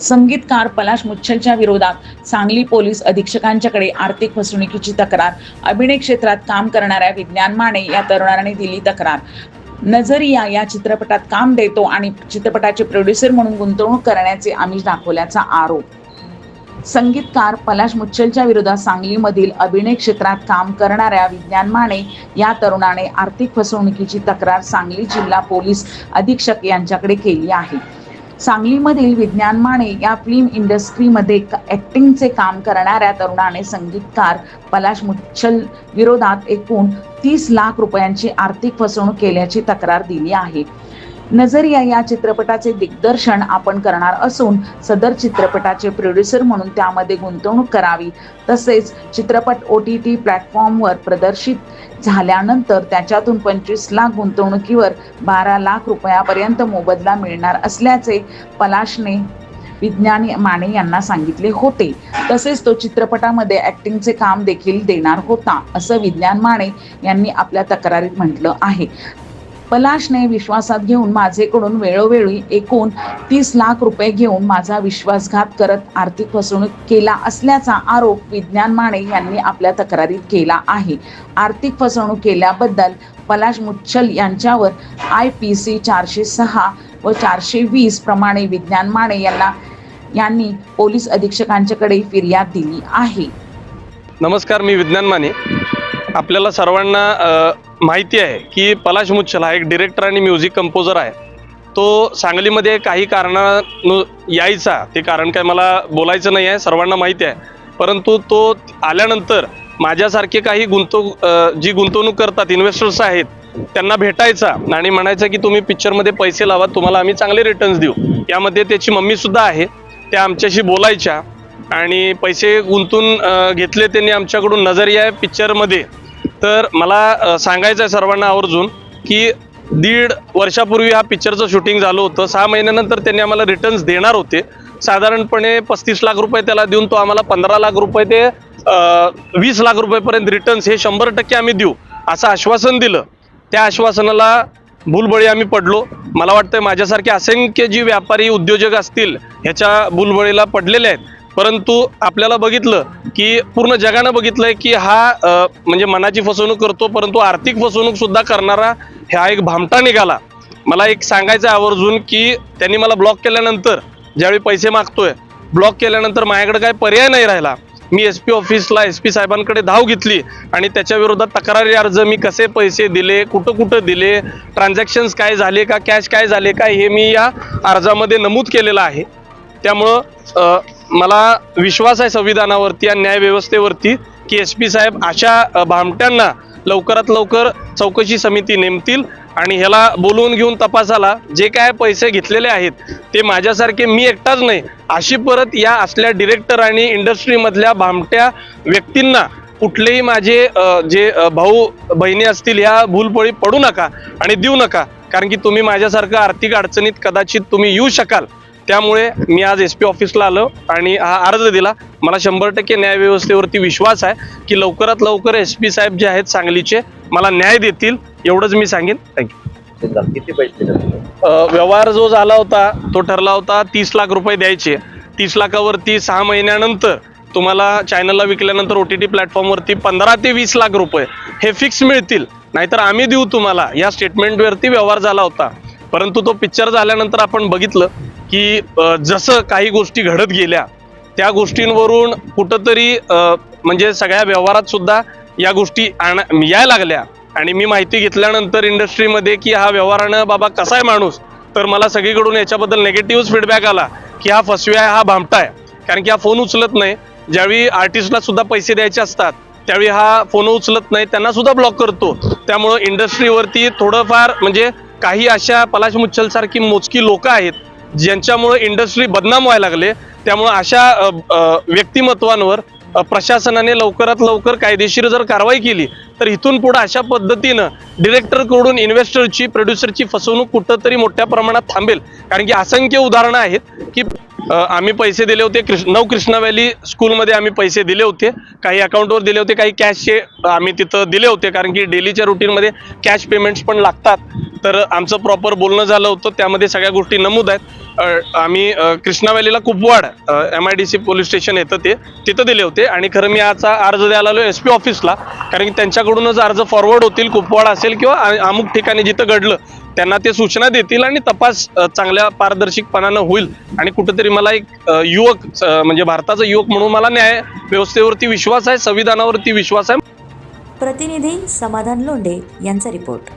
संगीतकार पलाश मुच्छलच्या विरोधात सांगली पोलीस अधीक्षकांच्याकडे आर्थिक फसवणुकीची तक्रार. अभिनय क्षेत्रात काम करणाऱ्या विज्ञान माने या तरुणाने दिली तक्रार. नजरिया या चित्रपटात काम देतो आणि चित्रपटाचे प्रोड्युसर म्हणून गुंतवणूक करण्याचे आमिष दाखवल्याचा आरोप. संगीतकार पलाश मुच्छलच्या विरोधात सांगलीमधील अभिनय क्षेत्रात काम करणाऱ्या विज्ञान माने या तरुणाने आर्थिक फसवणुकीची तक्रार सांगली जिल्हा पोलीस अधीक्षक यांच्याकडे केली आहे. सांगलीमधील विज्ञान माने या फिल्म इंडस्ट्रीमध्ये ॲक्टिंगचे काम करणाऱ्या तरुणाने संगीतकार पलाश मुच्छल विरोधात एकूण 30 लाख रुपयांची आर्थिक फसवणूक केल्याची तक्रार दिली आहे. नजरिया या चित्रपटाचे दिग्दर्शन आपण करणार असून सदर चित्रपटाचे प्रोड्युसर म्हणून त्यामध्ये गुंतवणूक करावी, तसेच चित्रपट OTT प्लॅटफॉर्मवर प्रदर्शित झाल्यानंतर त्याच्यातून 25 लाख गुंतवणुकीवर 12 लाख रुपयापर्यंत मोबदला मिळणार असल्याचे पलाशने विज्ञान माने यांना सांगितले होते. तसेच तो चित्रपटामध्ये ॲक्टिंगचे काम देखील देणार होता, असं विज्ञान माने यांनी आपल्या तक्रारीत म्हटलं आहे. पलाशने विश्वासात घेऊन माझेकडून वेळोवेळी एकूण 30 लाख रुपये घेऊन माझा विश्वासघात करत आर्थिक फसवणूक केला असल्याचा आरोप विज्ञान माने यांनी आपल्या तक्रारीत केला आहे. आर्थिक फसवणूक केल्याबद्दल पलाश मुच्छल यांच्यावर IPC 406 व 420 प्रमाणे विज्ञान माने यांनी पोलीस अधीक्षकांच्याकडे फिर्याद दिली आहे. नमस्कार, मी विज्ञान माने. आपल्याला सर्वांना माहिती आहे की पलाश मुच्छल हा एक डिरेक्टर आणि म्युझिक कंपोजर आहे. तो सांगलीमध्ये काही कारणानं यायचा, ते कारण काय मला बोलायचं नाही आहे, सर्वांना माहिती आहे. परंतु तो आल्यानंतर माझ्यासारखे काही जी गुंतवणूक करतात इन्व्हेस्टर्स आहेत त्यांना भेटायचा आणि म्हणायचं की तुम्ही पिक्चरमध्ये पैसे लावा, तुम्हाला आम्ही चांगले रिटर्न्स देऊ. यामध्ये त्याची मम्मीसुद्धा आहे. त्या आमच्याशी बोलायच्या आणि पैसे गुंतून घेतले त्यांनी आमच्याकडून नजरिया पिक्चरमध्ये. तर मला सांगायचं आहे सर्वांना आवर्जून की 1.5 वर्षापूर्वी हा पिक्चरचं शूटिंग झालं होतं. 6 महिन्यानंतर त्यांनी आम्हाला रिटर्न्स देणार होते. साधारणपणे 35 लाख रुपये त्याला देऊन तो आम्हाला 15 लाख रुपये ते 20 लाख रुपयेपर्यंत रिटर्न्स हे 100% आम्ही देऊ असं आश्वासन दिलं. त्या आश्वासनाला भूलबळी आम्ही पडलो. मला वाटतं माझ्यासारखे असंख्य जी व्यापारी उद्योजक असतील ह्याच्या भूलबळीला पडलेले आहेत. परंतु आपल्याला बघितलं की पूर्ण जगानं बघितलंय की हा म्हणजे मनाची फसवणूक करतो, परंतु आर्थिक फसवणूक सुद्धा करणारा हा एक भामटा निघाला. मला एक सांगायचं आवर्जून की त्यांनी मला ब्लॉक केल्यानंतर, ज्यावेळी पैसे मागतोय, ब्लॉक केल्यानंतर माझ्याकडे काय पर्याय नाही राहिला. मी SP ऑफिसला SP साहेबांकडे धाव घेतली आणि त्याच्या विरोधात तक्रारी अर्ज, मी कसे पैसे दिले, कुठं दिले, ट्रान्झॅक्शन्स काय झाले का, कॅश काय झाले का, हे मी या अर्जामध्ये नमूद केलेलं आहे. त्यामुळं मला विश्वास आहे संविधानावरती आणि न्यायव्यवस्थेवरती की SP साहेब अशा भामट्यांना लवकरात लवकर चौकशी समिती नेमतील आणि ह्याला बोलवून घेऊन तपासाला जे काय पैसे घेतलेले आहेत ते माझ्यासारखे, मी एकटाच नाही, अशी परत या असल्या डिरेक्टर आणि इंडस्ट्रीमधल्या भामट्या व्यक्तींना कुठलेही माझे जे भाऊ बहिणी असतील ह्या भूलपळी पडू नका आणि देऊ नका. कारण की तुम्ही माझ्यासारखं आर्थिक अडचणीत कदाचित तुम्ही येऊ शकाल. त्यामुळे मी आज SP ऑफिसला आलो आणि हा अर्ज दिला. मला 100% न्यायव्यवस्थेवरती विश्वास आहे की लवकरात लवकर SP साहेब जे आहेत सांगलीचे मला न्याय देतील, एवढंच मी सांगेन. थँक्यू. किती पैसे व्यवहार जो झाला होता तो ठरला होता 30 लाख रुपये द्यायचे. 30 लाखावरती 6 महिन्यानंतर तुम्हाला चॅनलला विकल्यानंतर OTT प्लॅटफॉर्मवरती 15 ते 20 लाख रुपये हे फिक्स मिळतील, नाहीतर आम्ही देऊ तुम्हाला, या स्टेटमेंटवरती व्यवहार झाला होता. परंतु तो पिक्चर झाल्यानंतर आपण बघितलं की जसं काही गोष्टी घडत गेल्या त्या गोष्टींवरून कुठंतरी म्हणजे सगळ्या व्यवहारात सुद्धा या गोष्टी यायला लागल्या. आणि मी माहिती घेतल्यानंतर इंडस्ट्रीमध्ये की हा व्यवहारानं बाबा कसा आहे माणूस, तर मला सगळीकडून याच्याबद्दल नेगेटिव्ह फीडबॅक आला की हा फसवी आहे, हा भामटा आहे. कारण की हा फोन उचलत नाही. ज्यावेळी आर्टिस्टला सुद्धा पैसे द्यायचे असतात त्यावेळी हा फोन उचलत नाही, त्यांना सुद्धा ब्लॉक करतो. त्यामुळं इंडस्ट्रीवरती थोडंफार म्हणजे काही अशा पलाश मुच्छल सारखी मोजकी लोक आहेत ज्यांच्यामुळे इंडस्ट्री बदनाम व्हायला लागले. त्यामुळे अशा व्यक्तिमत्वांवर प्रशासनाने लवकरात लवकर कायदेशीर जर कारवाई केली तर इथून पुढे अशा पद्धतीनं डिरेक्टरकडून इन्व्हेस्टरची, प्रोड्युसरची फसवणूक कुठंतरी मोठ्या प्रमाणात थांबेल. कारण की असंख्य उदाहरणं आहेत की आम्ही पैसे दिले होते, नव कृष्णा व्हॅली स्कूलमध्ये आम्ही पैसे दिले होते, काही अकाउंटवर दिले होते, काही कॅशचे आम्ही तिथं दिले होते. कारण की डेलीच्या रुटीनमध्ये कॅश पेमेंट्स पण लागतात. तर आमचं प्रॉपर बोलणं झालं होतं, त्यामध्ये सगळ्या गोष्टी नमूद आहेत. आम्ही कृष्णा व्हॅलीला कुपवाड MIDC पोलीस स्टेशन येतं तिथं दिले होते आणि खरं मी याचा अर्ज द्यायला आलो SP ऑफिसला, कारण की त्यांच्याकडूनच अर्ज फॉरवर्ड होतील, कुपवाड असेल किंवा अमुक ठिकाणी जिथं घडलं त्यांना ते सूचना देतील आणि तपास चांगल्या पारदर्शकपणानं होईल आणि कुठंतरी मला एक युवक म्हणजे भारताचा युवक म्हणून मला न्याय व्यवस्थेवरती विश्वास आहे, संविधानावरती विश्वास आहे. प्रतिनिधी समाधान लोंढे यांचा रिपोर्ट.